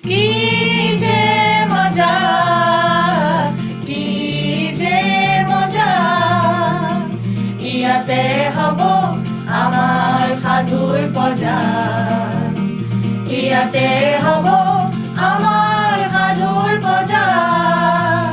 কি যে মজা, কি যে মজা, ইয়াতে হ'ব আমাৰ সাধুৰ বজাৰ, ইয়াতে হ'ব আমাৰ সাধুৰ বজাৰ।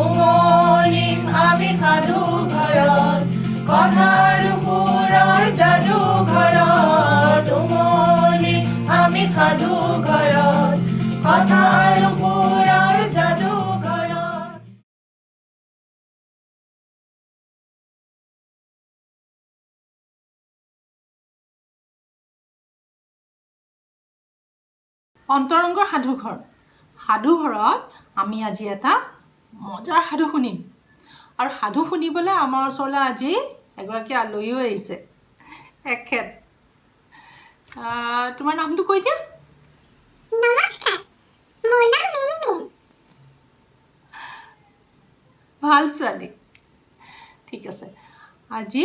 উমলিম আমি সাধু ঘৰত, কথাৰ সুৰৰ যাদু ঘৰত। উমলিম আমি সাধু ঘৰত, কথাৰ সুৰৰ যাদু ঘৰত। অন্তৰংগৰ সাধুঘৰ। সাধুঘৰত আমি আজি এটা মজাৰ সাধু শুনিম। আৰু সাধু শুনিবলৈ আমাৰ ওচৰলৈ আজি এগৰাকী আলহীও আহিছে। এখেত তোমাৰ নামটো কৈ দিয়া। নমস্কাৰ, মোৰ নাম মিনমিন। ভাল ছোৱালী, ঠিক আছে। আজি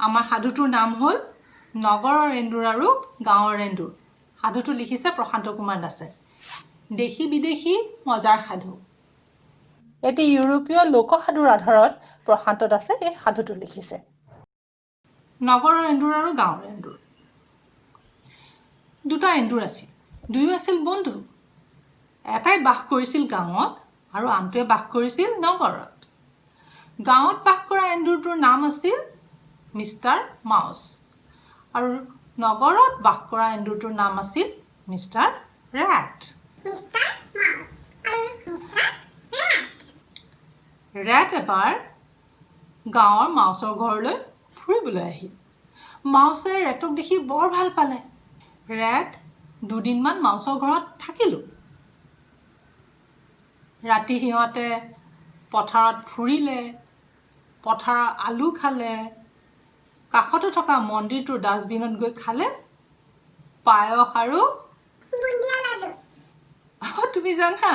আমাৰ সাধুটোৰ নাম হ'ল নগৰৰ এন্দুৰ আৰু গাঁৱৰ এন্দুৰ। সাধুটো লিখিছে প্ৰশান্ত কুমাৰ দাসে। দেশী বিদেশী মজাৰ সাধু। এটি ইউৰোপীয় লোকসাধুৰ আধাৰত প্ৰশান্ত দাসে এই সাধুটো লিখিছে। নগৰৰ এন্দুৰ আৰু গাঁৱৰ এন্দুৰ। দুটা এন্দুৰ আছিল, দুয়ো আছিল বন্ধু। এটাই বাস কৰিছিল গাঁৱত আৰু আনটোৱে বাস কৰিছিল নগৰত। গাঁৱত বাস কৰা এন্দুৰটোৰ নাম আছিল মিষ্টাৰ মাউচ আৰু নগৰত বাস কৰা এন্দুৰটোৰ নাম আছিল মিষ্টাৰ ৰেট। মিষ্টাৰ মাউচ আৰু মিষ্টাৰ ৰেট। ৰেট এবাৰ গাঁৱৰ মাউচৰ ঘৰলৈ ফুৰিবলৈ আহিল। মাউচে ৰেটক দেখি বৰ ভাল পালে। ৰেট দুদিনমান মাউচৰ ঘৰত থাকিলোঁ। ৰাতি সিহঁতে পথাৰত ফুৰিলে, পথাৰৰ আলু খালে, কাষতে থকা মন্দিৰটোৰ ডাষ্টবিনত গৈ খালে পায়স আৰু বুন্দিয়া লাডু। তুমি জানা?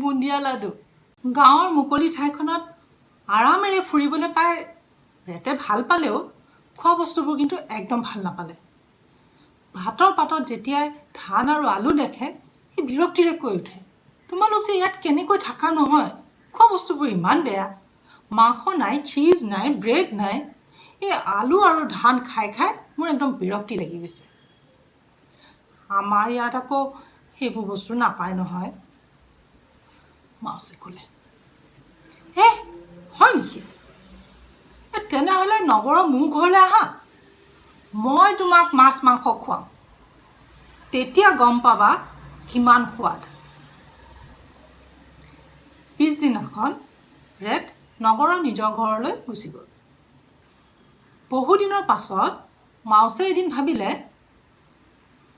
বুন্দিয়া লাডু। গাঁৱৰ মুকলি ঠাইখনত আৰামেৰে ফুৰিবলৈ পাই ৰেটে ভাল পালেও খোৱা বস্তুবোৰ কিন্তু একদম ভাল নাপালে। ভাতৰ পাতত যেতিয়াই ধান আৰু আলু দেখে সি বিৰক্তিৰে কৈ উঠে, তোমালোক যে ইয়াত কেনেকৈ থাকা নহয়, খোৱা বস্তুবোৰ ইমান বেয়া। মাংস নাই, চীজ নাই, ব্ৰেড নাই। এই আলু আৰু ধান খাই খাই মোৰ একদম বিৰক্তি লাগি গৈছে। আমাৰ ইয়াত আকৌ সেইবোৰ বস্তু নাপায় নহয়, মাউচে ক'লে। হয় নেকি? তেনেহ'লে নগৰৰ মোৰ ঘৰলৈ আহা, মই তোমাক মাছ মাংস খুৱাম, তেতিয়া গম পাবা কিমান সোৱাদ। পিছদিনাখন ৰেট নগৰৰ নিজৰ ঘৰলৈ গুচি গ'ল। বহুদিনৰ পাছত মাউচে এদিন ভাবিলে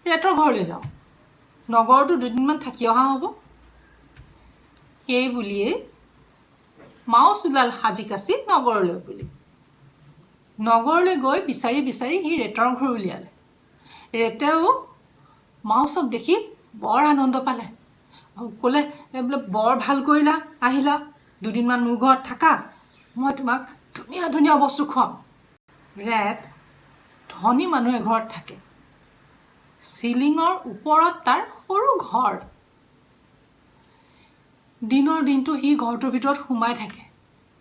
ৰেটৰ ঘৰলৈ যাওঁ, নগৰতো দুদিনমান থাকি অহা হ'ব। সেই বুলিয়েই মাউচ ওলাল সাজি কাচি নগৰলৈ বুলি। নগৰলৈ গৈ বিচাৰি বিচাৰি সি ৰেটৰ ঘৰ উলিয়ালে। ৰেটেও মাউচক দেখি বৰ আনন্দ পালে আৰু ক'লে, বোলে বৰ ভাল কৰিলা আহিলা, দুদিনমান মোৰ ঘৰত থাকা, মই তোমাক ধুনীয়া ধুনীয়া বস্তু খুৱাম। ৰেট ধনী মানুহ এঘৰত থাকে। চিলিঙৰ ওপৰত তাৰ সৰু ঘৰ। দিনৰ দিনটো সি ঘৰটোৰ ভিতৰত সোমাই থাকে,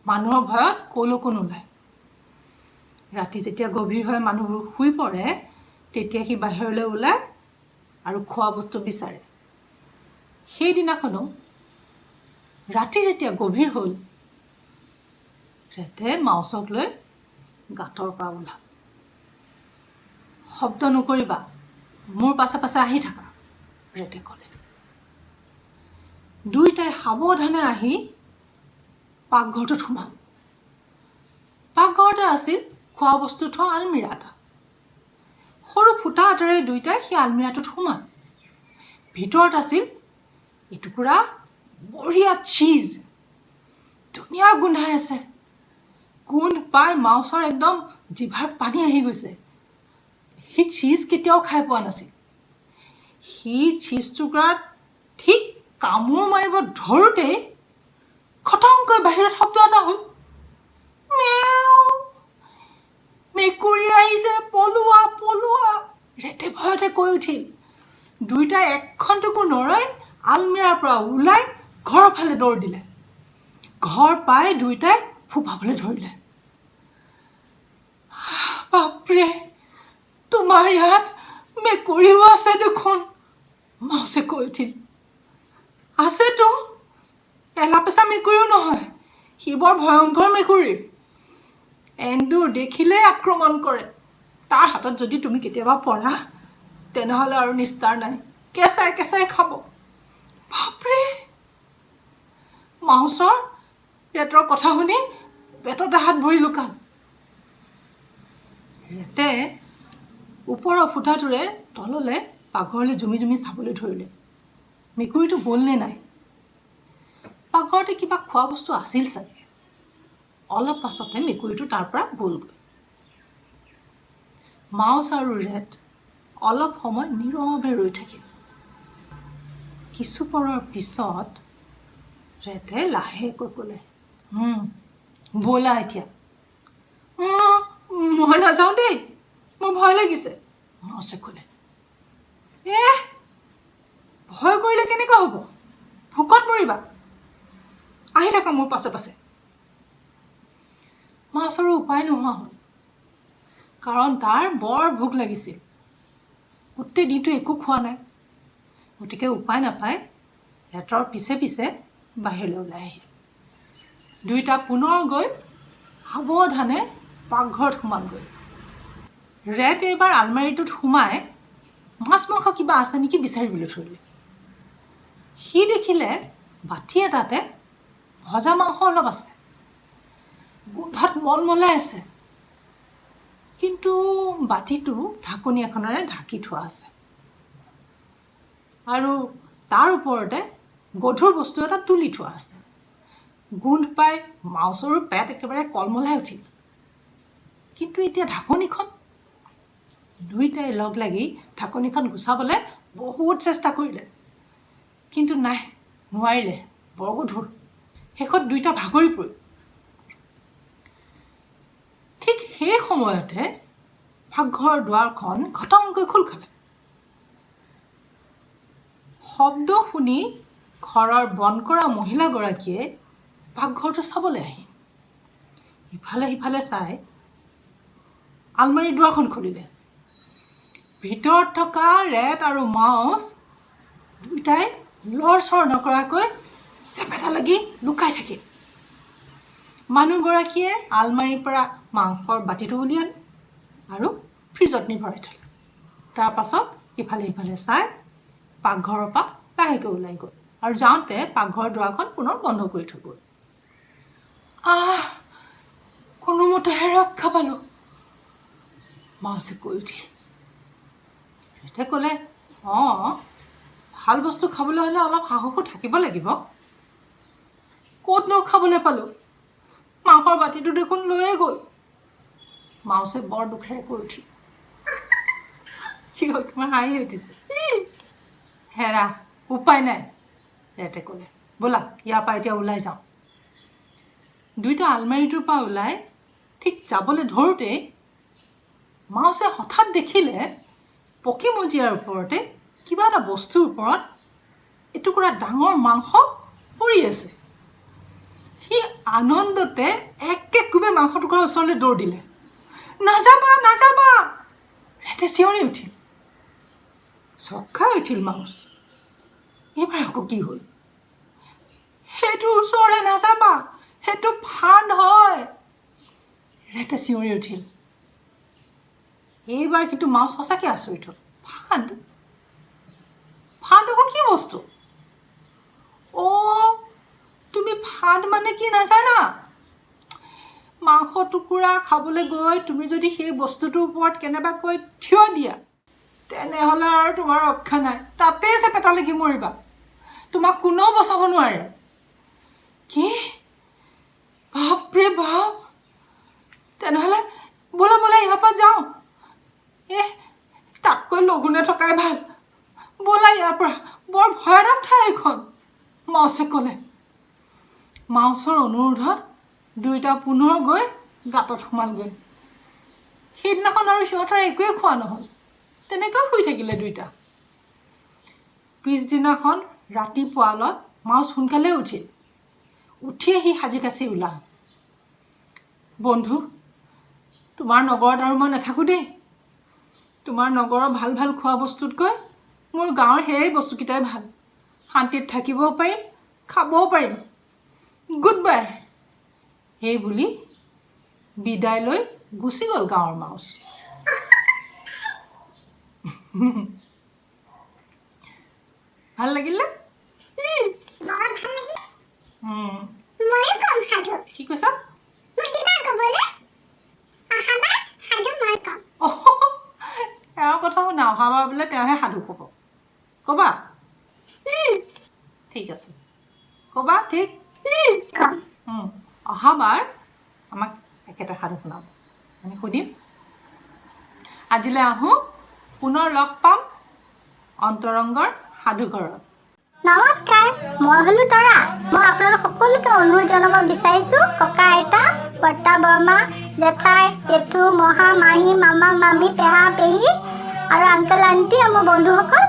মানুহৰ ভয়ত ক'লৈকো নোলায়। ৰাতি যেতিয়া গভীৰ হয় মানুহবোৰ শুই পৰে, তেতিয়া সি বাহিৰলৈ ওলায় আৰু খোৱা বস্তু বিচাৰে। সেইদিনাখনো ৰাতি যেতিয়া গভীৰ হ'ল, ৰেটে মাউচক লৈ গাঁতৰ পৰা ওলাল। শব্দ নকৰিবা, মোৰ পাছে পাছে আহি থাকা, ৰেটে ক'লে। দুয়োটাই সাৱধানে আহি পাকঘৰটোত সোমাল। পাকঘৰতে আছিল খোৱা বস্তু থোৱা আলমিৰা এটা। সৰু ফুটা এটাৰে দুয়োটাই সেই আলমিৰাটোত সোমাল। ভিতৰত আছিল এটুকুৰা বঢ়িয়া চীজ। ধুনীয়া গোন্ধাই আছে। গোন্ধ পাই মাউচৰ একদম জিভাত পানী আহি গৈছে। সি চীজ কেতিয়াও খাই পোৱা নাছিল। সি চীজ টুকুৰাত ঠিক কামোৰ মাৰিব ধৰোঁতেই খটংকৈ বাহিৰত শব্দ এটা হ'ল। মেকুৰী আহিছে, পলোৱা পলোৱা, ৰেটে ভয়তে কৈ উঠিল। দুইটাই এখনটুকু নৰৈ আলমিৰাৰ পৰা ওলাই ঘৰৰ ফালে দৌৰ দিলে। ঘৰ পাই দুইটাই ফুফাবলৈ ধৰিলে। বাপৰে, তোমাৰ ইয়াত মেকুৰীও আছে দেখোন, মাউছে কৈ উঠিল। আছেতো, এলাপেচা মেকুৰীও নহয়, সি বৰ ভয়ংকৰ মেকুৰী। এন্দুৰ দেখিলে আক্ৰমণ কৰে। তাৰ হাতত যদি তুমি কেতিয়াবা পৰা, তেনেহ'লে আৰু নিস্তাৰ নাই, কেঁচাই কেঁচাই খাব। বাপৰে, মাউচৰ ৰেটৰ কথা শুনি পেটতে হাত ভৰি লুকাল। ৰেটে ওপৰৰ ফুটাটোৰে তললৈ পাকঘৰলৈ জুমি জুমি চাবলৈ ধৰিলে। মেকুৰীটো গ'লনে নাই? পাকঘৰতে কিবা খোৱা বস্তু আছিল চাগে। অলপ পাছতে মেকুৰীটো তাৰ পৰা গ'লগৈ। মাউচ আৰু ৰেট অলপ সময় নীৰৱে ৰৈ থাকিল। কিছু পৰৰ পিছত ৰেটে লাহেকৈ ক'লে, ব'লা এতিয়া। মই নাযাওঁ দেই, মোৰ ভয় লাগিছে, মাউছে ক'লে। ভয় কৰিলে কেনেকুৱা হ'ব? ভোকত মৰিবা, আহি থাকা মোৰ পাছে পাছে। মাউচৰো উপায় নোহোৱা হ'ল, কাৰণ তাৰ বৰ ভোক লাগিছিল। গোটেই দিনটো একো খোৱা নাই। গতিকে উপায় নাপায় ৰেটৰ পিছে পিছে বাহিৰলৈ ওলাই আহিল। দুইটা পুনৰ গৈ সাৱধানে পাকঘৰত সোমালগৈ। ৰেট এইবাৰ আলমাৰিটোত সোমাই মাছ মাংস কিবা আছে নেকি বিচাৰিবলৈ ধৰিলে। সি দেখিলে বাতি এটাতে ভজা মাংস অলপ আছে, গোন্ধত মলমলাই আছে, কিন্তু বাতিটো ঢাকনি এখনেৰে ঢাকি থোৱা আছে। আৰু তাৰ ওপৰতে গধুৰ বস্তু এটা তুলি থোৱা আছে। গোন্ধ পাই মাউচৰো পেট একেবাৰে কলমলাই উঠিল। কিন্তু এতিয়া ঢাকনিখন, দুইটাই লগ লাগি ঢাকনিখন গুচাবলৈ বহুত চেষ্টা কৰিলে, কিন্তু নাই, নোৱাৰিলে, বৰ গধুৰ। শেষত দুইটা ভাগৰি পৰিল। ঠিক সেই সময়তে পাকঘৰৰ দুৱাৰখন ঘটংকৈ খোল খালে। শব্দ শুনি ঘৰৰ বন কৰা মহিলাগৰাকীয়ে পাকঘৰটো চাবলৈ আহি ইফালে সিফালে চাই আলমাৰীৰ দুৱাৰখন খুলিলে। ভিতৰত থকা ৰেট আৰু মাউচ দুইটাই লৰচৰ নকৰাকৈ চেপেটা লাগি লুকাই থাকিল। মানুহগৰাকীয়ে আলমাৰীৰ পৰা মাংসৰ বাতিটো উলিয়ালে আৰু ফ্ৰিজত নি ভৰাই থলে। তাৰ পাছত ইফালে সিফালে চাই পাকঘৰৰ পৰা লাহেকৈ ওলাই গ'ল আৰু যাওঁতে পাকঘৰৰ দুৱাৰখন পুনৰ বন্ধ কৰি থৈ গ'ল। কোনোমতেহে ৰক্ষা পালোঁ, মাউছে কৈ উঠিল। ৰেটে ক'লে, ভাল বস্তু খাবলৈ হ'লে অলপ সাহসো থাকিব লাগিব। ক'তনো খাবলৈ পালোঁ, মাংসৰ বাতিটো দেখোন লৈয়ে গ'ল। মাউছে বৰ দুখেৰে কৈ উঠিল। কি হ'ল, তোমাৰ হাঁহি উঠিছে? হেৰা, উপায় নাই, ৰেটে ক'লে। ব'লা ইয়াৰ পৰা এতিয়া ওলাই যাওঁ। দুইটা আলমাৰিটোৰ পৰা ওলাই ঠিক যাবলৈ ধৰোঁতেই মাউছে হঠাৎ দেখিলে পকী মজিয়াৰ ওপৰতে কিবা এটা বস্তুৰ ওপৰত এটুকুৰা ডাঙৰ মাংস পৰি আছে। সি আনন্দতে একে কোবে মাংস টুকুৰাৰ ওচৰলৈ দৌৰ দিলে। নাযাবা, নাযাবা, ৰেটে চিঞৰি উঠিল। চক খাই উঠিল মাউচ। এইবাৰ আকৌ কি হ'ল? সেইটো ওচৰলৈ নাযাবা, সেইটো ফান্দ হয়, ৰেটে চিঞৰি উঠিল। এইবাৰ কিন্তু মাউচ সঁচাকৈ আচৰিত হ'ল। ফান্দ? ফান্দ আকৌ কি বস্তু? তুমি ফান্দ মানে কি নাজানা? মাংস টুকুৰা খাবলৈ গৈ তুমি যদি সেই বস্তুটোৰ ওপৰত কেনেবাকৈ থিয় দিয়া, তেনেহ'লে আৰু তোমাৰ ৰক্ষা নাই, তাতেই চেপেটা লাগি মৰিবা, তোমাক কোনেও বচাব নোৱাৰে। কি? বাপৰে বাপ, তেনেহ'লে ব'লা ব'লা ইয়াৰ পৰা যাওঁ। তাতকৈ লঘোণে থকাই ভাল, ব'লা ইয়াৰ পৰা, বৰ ভয়ানক ঠাই এখন, মাউছে ক'লে। মাউচৰ অনুৰোধত দুইটা পুনৰ গৈ গাঁতত সোমালগৈ। সেইদিনাখন আৰু সিহঁতৰ একোৱেই খোৱা নহ'ল, তেনেকৈ শুই থাকিলে দুইটা। পিছদিনাখন ৰাতিপুৱালত মাউচ সোনকালে উঠিল। উঠিয়ে সি সাজি কাচি ওলাল। বন্ধু, তোমাৰ নগৰত আৰু মই নাথাকোঁ দেই। তোমাৰ নগৰৰ ভাল ভাল খোৱা বস্তুতকৈ মোৰ গাঁৱৰ সেই বস্তুকেইটাই ভাল। শান্তিত থাকিবও পাৰিম, খাবও পাৰিম। Good bye. সেই বুলি বিদায় লৈ গুচি গ'ল গাঁৱৰ মাউচ। ভাল লাগিলে? বৰ ভাল লাগিল। উম, ময়ো কম সাধু। কি কৈছা? মই কিবা ক'বলৈ? অহাবাৰ সাধু মই ক'ম। তেওঁৰ কথা শুনা, অহাবাৰ বোলে তেওঁহে সাধু ক'ব। ক'বা? ঠিক আছে, ক'বা ঠিক? ক'ম। অহাবাৰ আমাক একেটা সাধু শুনাব, আমি সুধিম। আজিলৈ আহোঁ, পুনৰ লগ পাম অন্তৰংগৰ সাধুঘৰত। নমস্কাৰ, মই হ'লো তৰা। মই আপোনালোক সকলোকে অনুৰোধ জনাব বিচাৰিছোঁ, ককা আইতা, বৰ্তা বৰমা, জেঠাই জেঠু, মহা মাহী, মামা মামী, পেহা পেহী আৰু আংকেল আণ্টি আৰু মোৰ বন্ধুসকল,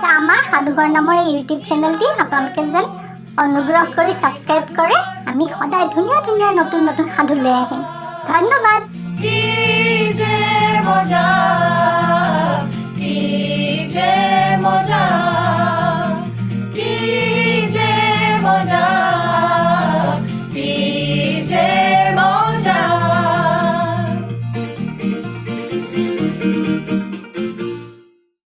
আমাৰ সাধুঘৰ নামৰ এই ইউটিউব চেনেলটি আপোনালোকে যেন অনুগ্ৰহ কৰি ছাবস্ক্ৰাইব কৰে। আমি সদায় ধুনীয়া ধুনীয়া নতুন নতুন সাধু লৈ আহিম। ধন্যবাদ। কি যে মজা, কি যে মজা।